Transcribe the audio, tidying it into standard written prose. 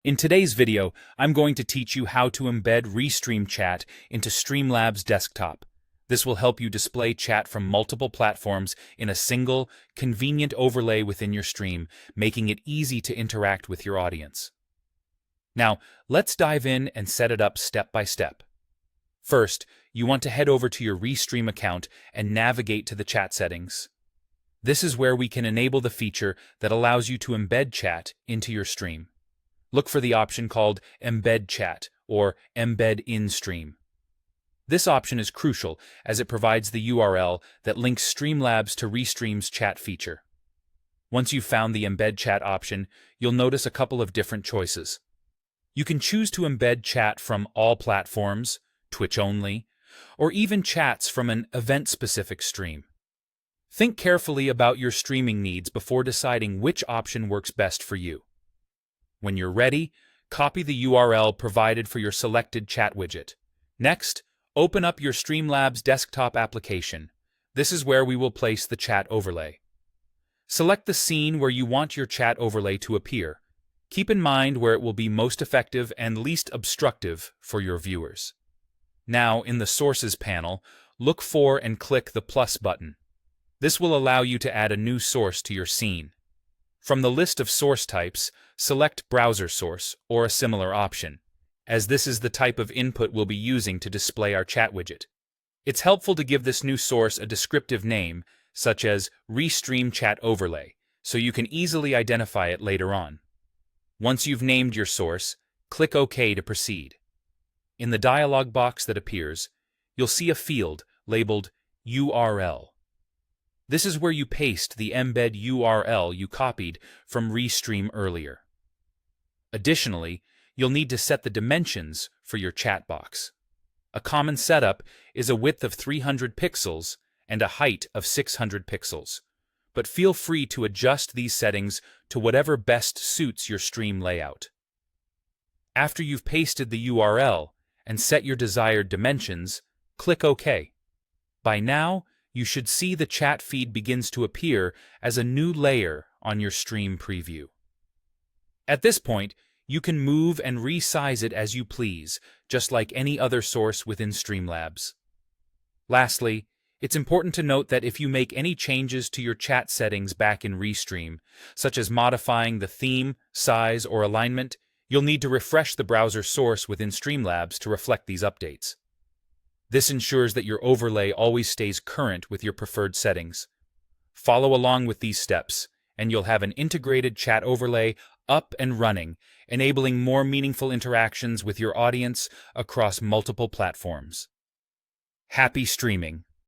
In today's video, I'm going to teach you how to embed Restream chat into Streamlabs desktop. This will help you display chat from multiple platforms in a single, convenient overlay within your stream, making it easy to interact with your audience. Now, let's dive in and set it up step by step. First, you want to head over to your Restream account and navigate to the chat settings. This is where we can enable the feature that allows you to embed chat into your stream. Look for the option called Embed Chat or Embed in Stream. This option is crucial as it provides the URL that links Streamlabs to Restream's chat feature. Once you've found the Embed Chat option, you'll notice a couple of different choices. You can choose to embed chat from all platforms, Twitch only, or even chats from an event-specific stream. Think carefully about your streaming needs before deciding which option works best for you. When you're ready, copy the URL provided for your selected chat widget. Next, open up your Streamlabs desktop application. This is where we will place the chat overlay. Select the scene where you want your chat overlay to appear. Keep in mind where it will be most effective and least obstructive for your viewers. Now, in the Sources panel, look for and click the plus button. This will allow you to add a new source to your scene. From the list of source types, select Browser Source or a similar option, as this is the type of input we'll be using to display our chat widget. It's helpful to give this new source a descriptive name, such as Restream Chat Overlay, so you can easily identify it later on. Once you've named your source, click OK to proceed. In the dialog box that appears, you'll see a field labeled URL. This is where you paste the embed URL you copied from Restream earlier. Additionally, you'll need to set the dimensions for your chat box. A common setup is a width of 300 pixels and a height of 600 pixels, but feel free to adjust these settings to whatever best suits your stream layout. After you've pasted the URL and set your desired dimensions, click OK. By now, you should see the chat feed begins to appear as a new layer on your stream preview. At this point, you can move and resize it as you please, just like any other source within Streamlabs. Lastly, it's important to note that if you make any changes to your chat settings back in Restream, such as modifying the theme, size, or alignment, you'll need to refresh the browser source within Streamlabs to reflect these updates. This ensures that your overlay always stays current with your preferred settings. Follow along with these steps, and you'll have an integrated chat overlay up and running, enabling more meaningful interactions with your audience across multiple platforms. Happy streaming!